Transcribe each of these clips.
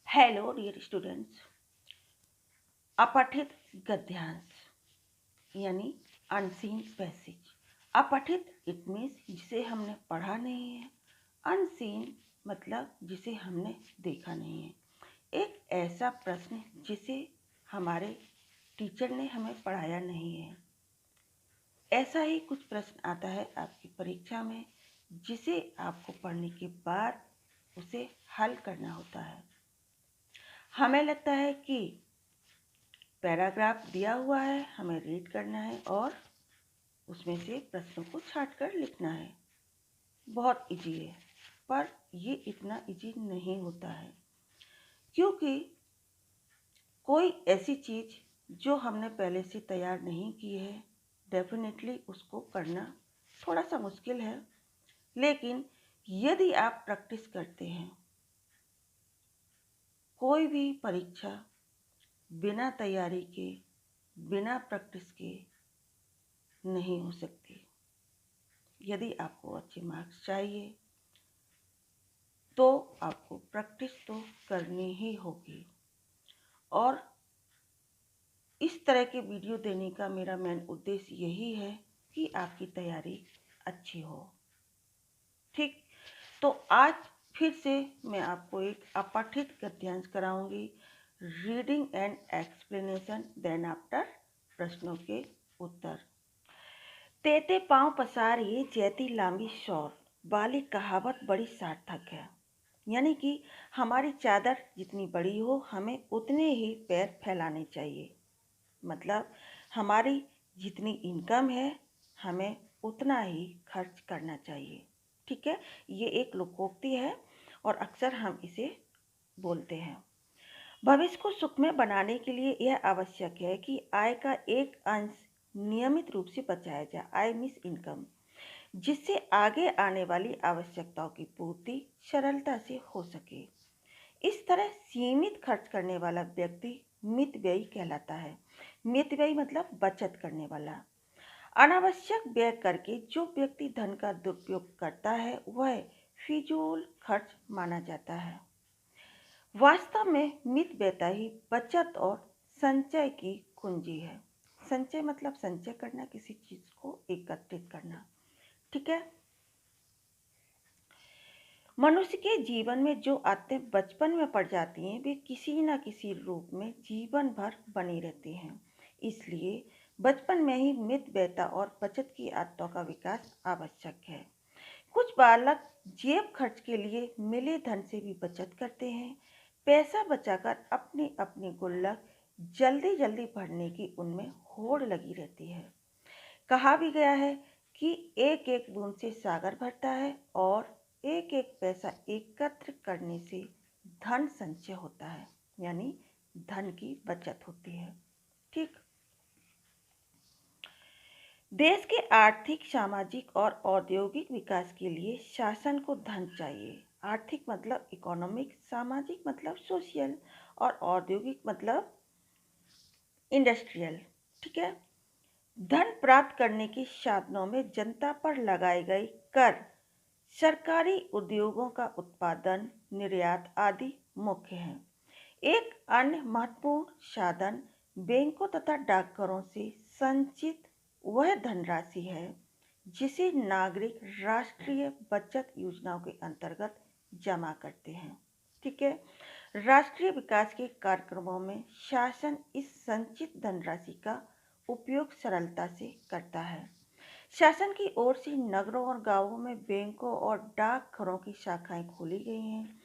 Hello dear students. अपठित गद्यांश यानी अनसीन पैसेज। अपठित इट मीन्स जिसे हमने पढ़ा नहीं है, अनसीन मतलब जिसे हमने देखा नहीं है। एक ऐसा प्रश्न जिसे हमारे टीचर ने हमें पढ़ाया नहीं है। ऐसा ही कुछ प्रश्न आता है आपकी परीक्षा में जिसे आपको पढ़ने के बाद उसे हल करना होता है। हमें लगता है कि पैराग्राफ दिया हुआ है, हमें रीड करना है और उसमें से प्रश्नों को छांट कर लिखना है। बहुत इजी है, पर ये इतना इजी नहीं होता है, क्योंकि कोई ऐसी चीज़ जो हमने पहले से तैयार नहीं की है, डेफिनेटली उसको करना थोड़ा सा मुश्किल है। लेकिन यदि आप प्रैक्टिस करते हैं, कोई भी परीक्षा बिना तैयारी के, बिना प्रैक्टिस के नहीं हो सकती। यदि आपको अच्छे मार्क्स चाहिए तो आपको प्रैक्टिस तो करनी ही होगी। और इस तरह के वीडियो देने का मेरा मेन उद्देश्य यही है कि आपकी तैयारी अच्छी हो। ठीक, तो आज फिर से मैं आपको एक अपठित गद्यांश कराऊंगी। Reading and explanation, then after प्रश्नों के उत्तर। तेते पांव पसारिए जैती लांबी शॉल वाली कहावत बड़ी सार्थक है। यानी कि हमारी चादर जितनी बड़ी हो, हमें उतने ही पैर फैलाने चाहिए। मतलब हमारी जितनी इनकम है, हमें उतना ही खर्च करना चाहिए। ठीक है, ये एक लोकोक्ति है और अक्सर हम इसे बोलते हैं। भविष्य को सुखमय बनाने के लिए यह आवश्यक है कि आय का एक अंश नियमित रूप से बचाया जाए, आय मीन्स इनकम, जिससे आगे आने वाली आवश्यकताओं की पूर्ति सरलता से हो सके। इस तरह सीमित खर्च करने वाला व्यक्ति मितव्ययी कहलाता है। मितव्ययी मतलब बचत करने वाला। अनावश्यक व्यय करके जो व्यक्ति धन का दुरुपयोग करता है वह फिजूल खर्च माना जाता है। वास्तव में मितव्ययता ही बचत और संचय की कुंजी है। संचय मतलब संचय करना, किसी चीज को एकत्रित करना। ठीक है, मनुष्य के जीवन में जो आदतें बचपन में पड़ जाती हैं, वे किसी न किसी रूप में जीवन भर बनी रहती हैं। इसलिए बचपन में ही मितव्ययता और बचत की आदतों का विकास आवश्यक है। कुछ बालक जेब खर्च के लिए मिले धन से भी बचत करते हैं। पैसा बचाकर अपनी अपनी गुल्लक जल्दी जल्दी भरने की उनमें होड़ लगी रहती है। कहा भी गया है कि एक एक बूंद से सागर भरता है और एक एक पैसा एकत्र करने से धन संचय होता है, यानी धन की बचत होती है। ठीक, देश के आर्थिक, सामाजिक और औद्योगिक विकास के लिए शासन को धन चाहिए। आर्थिक मतलब इकोनॉमिक, सामाजिक मतलब सोशल और औद्योगिक मतलब इंडस्ट्रियल। ठीक है, धन प्राप्त करने के साधनों में जनता पर लगाए गए कर, सरकारी उद्योगों का उत्पादन, निर्यात आदि मुख्य हैं। एक अन्य महत्वपूर्ण साधन बैंकों तथा डाकघरों से संचित वह धनराशि है जिसे नागरिक राष्ट्रीय बचत योजनाओं के अंतर्गत जमा करते हैं। ठीक है, राष्ट्रीय विकास के कार्यक्रमों में शासन इस संचित धनराशि का उपयोग सरलता से करता है। शासन की ओर से नगरों और गांवों में बैंकों और डाकघरों की शाखाएं खोली गई हैं।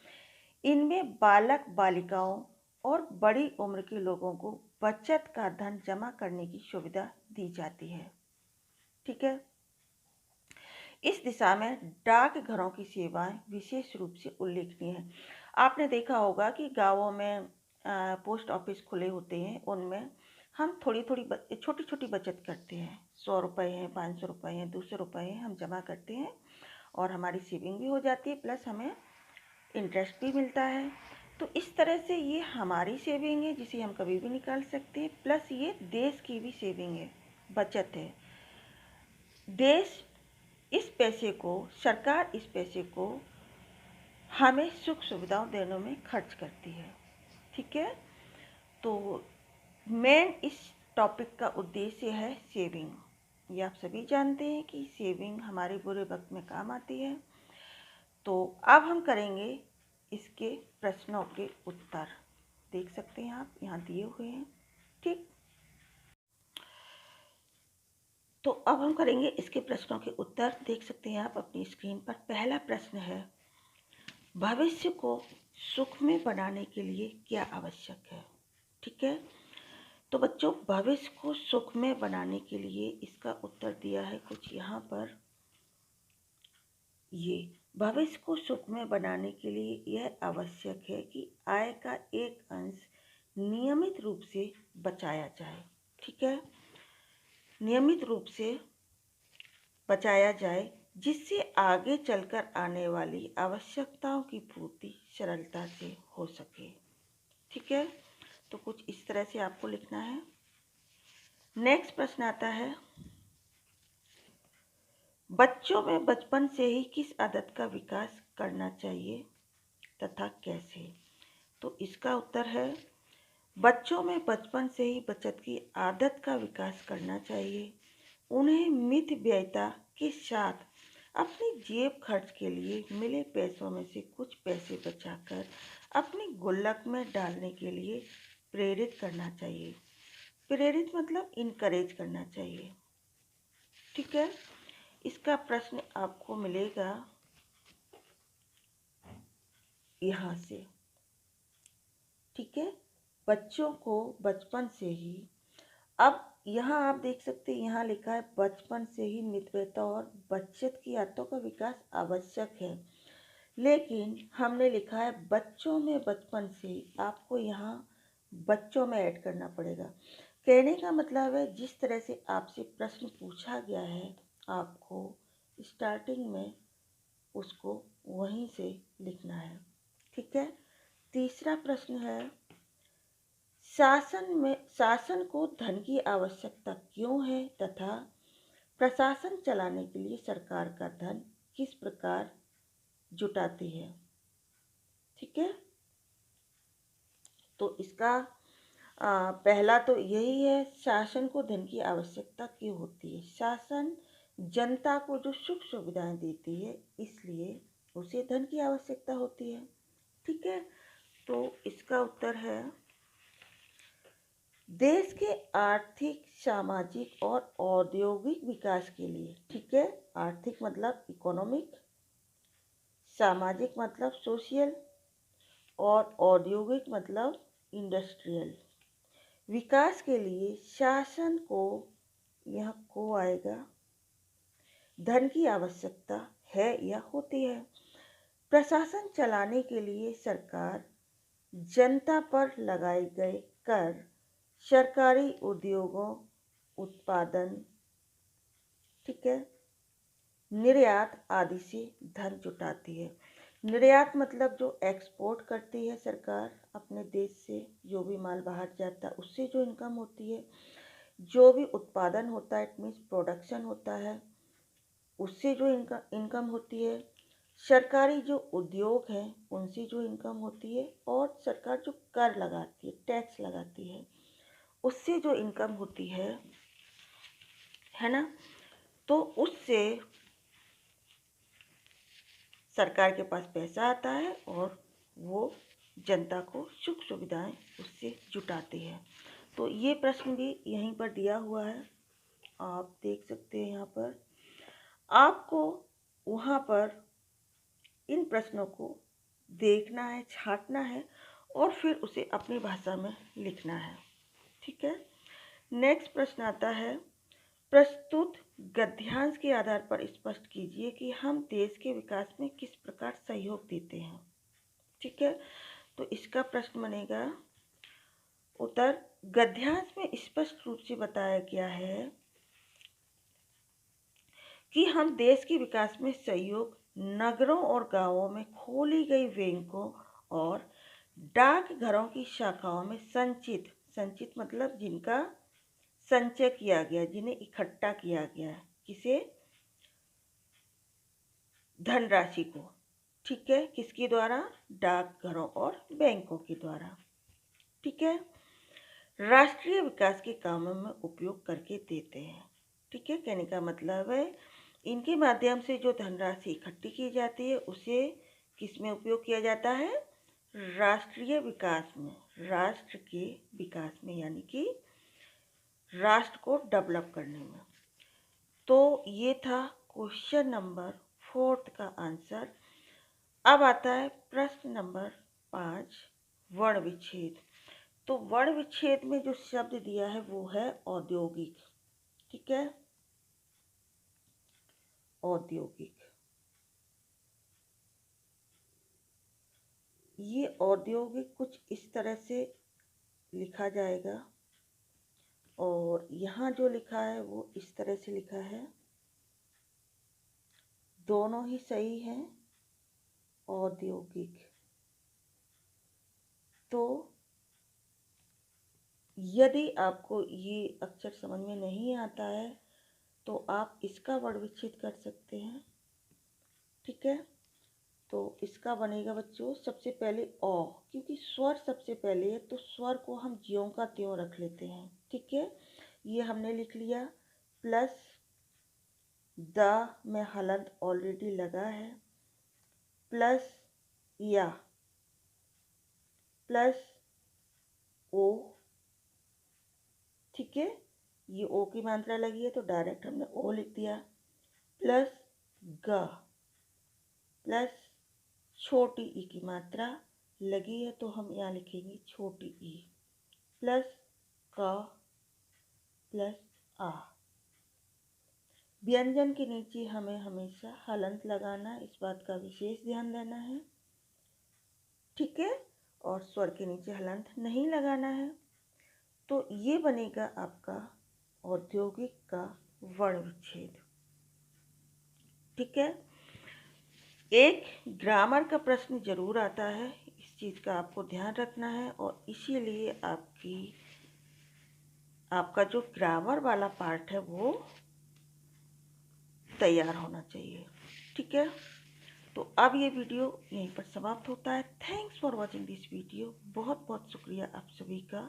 इनमें बालक बालिकाओं और बड़ी उम्र के लोगों को बचत का धन जमा करने की सुविधा दी जाती है। ठीक है, इस दिशा में डाकघरों की सेवाएं विशेष रूप से उल्लेखनीय है। आपने देखा होगा कि गांवों में पोस्ट ऑफिस खुले होते हैं, उनमें हम थोड़ी थोड़ी छोटी छोटी बचत करते हैं। 100 रुपये हैं, 500 रुपये हैं, 200 रुपये हैं, हम जमा करते हैं और हमारी सेविंग भी हो जाती है, प्लस हमें इंटरेस्ट भी मिलता है। तो इस तरह से ये हमारी सेविंग है जिसे हम कभी भी निकाल सकते हैं, प्लस ये देश की भी सेविंग है, बचत है। देश इस पैसे को, सरकार इस पैसे को हमें सुख सुविधाओं देने में खर्च करती है। ठीक है। तो मेन इस टॉपिक का उद्देश्य है सेविंग। ये आप सभी जानते हैं कि सेविंग हमारे बुरे वक्त में काम आती है। तो अब हम करेंगे इसके प्रश्नों के उत्तर। देख सकते हैं आप यहाँ दिए हुए हैं, ठीक। तो अब हम करेंगे इसके प्रश्नों के उत्तर। देख सकते हैं आप अपनी स्क्रीन पर। पहला प्रश्न है, भविष्य को सुखमय बनाने के लिए क्या आवश्यक है? ठीक है। तो बच्चों, भविष्य को सुखमय बनाने के लिए इसका उत्तर दिया है कुछ यहाँ पर। ये भविष्य को सुखमय बनाने के लिए यह आवश्यक है कि आय का एक अंश नियमित रूप से बचाया जाए। ठीक है, नियमित रूप से बचाया जाए, जिससे आगे चलकर आने वाली आवश्यकताओं की पूर्ति सरलता से हो सके। ठीक है, तो कुछ इस तरह से आपको लिखना है। नेक्स्ट प्रश्न आता है, बच्चों में बचपन से ही किस आदत का विकास करना चाहिए तथा कैसे? तो इसका उत्तर है, बच्चों में बचपन से ही बचत की आदत का विकास करना चाहिए। उन्हें मितव्ययिता के साथ अपनी जेब खर्च के लिए मिले पैसों में से कुछ पैसे बचाकर अपनी गुल्लक में डालने के लिए प्रेरित करना चाहिए। प्रेरित मतलब इनकरेज करना चाहिए। ठीक है, इसका प्रश्न आपको मिलेगा यहाँ से। ठीक है, बच्चों को बचपन से ही, अब यहाँ आप देख सकते हैं, यहाँ लिखा है बचपन से ही मितव्ययिता और बचत की आदतों का विकास आवश्यक है, लेकिन हमने लिखा है बच्चों में बचपन से ही। आपको यहाँ बच्चों में ऐड करना पड़ेगा। कहने का मतलब है, जिस तरह से आपसे प्रश्न पूछा गया है, आपको स्टार्टिंग में उसको वहीं से लिखना है। ठीक है, तीसरा प्रश्न है, शासन को धन की आवश्यकता क्यों है तथा प्रशासन चलाने के लिए सरकार का धन किस प्रकार जुटाती है? ठीक है, तो इसका पहला तो यही है, शासन को धन की आवश्यकता क्यों होती है? शासन जनता को जो सुख सुविधाएं देती है, इसलिए उसे धन की आवश्यकता होती है। ठीक है, तो इसका उत्तर है, देश के आर्थिक, सामाजिक और औद्योगिक विकास के लिए। ठीक है, आर्थिक मतलब इकोनॉमिक, सामाजिक मतलब सोशल और औद्योगिक मतलब इंडस्ट्रियल विकास के लिए शासन को, यह को आएगा, धन की आवश्यकता है या होती है। प्रशासन चलाने के लिए सरकार जनता पर लगाए गए कर, सरकारी उद्योगों, उत्पादन, ठीक है, निर्यात आदि से धन जुटाती है। निर्यात मतलब जो एक्सपोर्ट करती है सरकार अपने देश से, जो भी माल बाहर जाता है उससे जो इनकम होती है। जो भी उत्पादन होता है, इट मीन्स प्रोडक्शन होता है, उससे जो इनकम होती है। सरकारी जो उद्योग हैं उनसे जो इनकम होती है, और सरकार जो कर लगाती है, टैक्स लगाती है, उससे जो इनकम होती है ना, तो उससे सरकार के पास पैसा आता है और वो जनता को सुख सुविधाएं उससे जुटाती है। तो ये प्रश्न भी यहीं पर दिया हुआ है, आप देख सकते हैं। यहाँ पर आपको वहाँ पर इन प्रश्नों को देखना है, छांटना है और फिर उसे अपनी भाषा में लिखना है। ठीक है, नेक्स्ट प्रश्न आता है, प्रस्तुत गद्यांश के आधार पर स्पष्ट कीजिए कि हम देश के विकास में किस प्रकार सहयोग देते हैं। ठीक है, तो इसका प्रश्न बनेगा, उत्तर, गद्यांश में स्पष्ट रूप से बताया गया है कि हम देश के विकास में सहयोग नगरों और गांवों में खोली गई बैंकों और डाकघरों की शाखाओं में संचित मतलब जिनका संचय किया गया, जिन्हें इकट्ठा किया गया, किसे, धनराशि को। ठीक है, किसके द्वारा? डाकघरों और बैंकों के द्वारा। ठीक है। राष्ट्रीय विकास के कामों में उपयोग करके देते हैं। ठीक है, कहने का मतलब है इनके माध्यम से जो धनराशि इकट्ठी की जाती है उसे किस में उपयोग किया जाता है? राष्ट्रीय विकास में, राष्ट्र के विकास में, यानी कि राष्ट्र को डेवलप करने में। तो ये था क्वेश्चन नंबर 4 का आंसर। अब आता है प्रश्न नंबर 5, वर्ण विच्छेद। तो वर्ण विच्छेद में जो शब्द दिया है वो है औद्योगिक। ठीक है, औद्योगिक। ये औद्योगिक कुछ इस तरह से लिखा जाएगा, और यहाँ जो लिखा है वो इस तरह से लिखा है। दोनों ही सही हैं, औद्योगिक। तो यदि आपको ये अक्षर समझ में नहीं आता है तो आप इसका वर्ण विच्छेद कर सकते हैं। ठीक है, तो इसका बनेगा बच्चों सबसे पहले अ, क्योंकि स्वर सबसे पहले है तो स्वर को हम ज्यों का त्यों रख लेते हैं। ठीक है, ये हमने लिख लिया। प्लस द में हलंत ऑलरेडी लगा है, प्लस या, प्लस ओ। ठीक है, ये ओ की मात्रा लगी है तो डायरेक्ट हमने ओ लिख दिया। प्लस ग, प्लस छोटी ई की मात्रा लगी है तो हम यहाँ लिखेंगे छोटी ई, प्लस क, प्लस आ। व्यंजन के नीचे हमें हमेशा हलंत लगाना है, इस बात का विशेष ध्यान देना है। ठीक है, और स्वर के नीचे हलंत नहीं लगाना है। तो ये बनेगा आपका औद्योगिक का वर्ण विच्छेद। ठीक है, एक ग्रामर का प्रश्न जरूर आता है, इस चीज़ का आपको ध्यान रखना है, और इसीलिए आपका जो ग्रामर वाला पार्ट है वो तैयार होना चाहिए। ठीक है, तो अब ये वीडियो यहीं पर समाप्त होता है। Thanks for watching this video. बहुत बहुत शुक्रिया आप सभी का।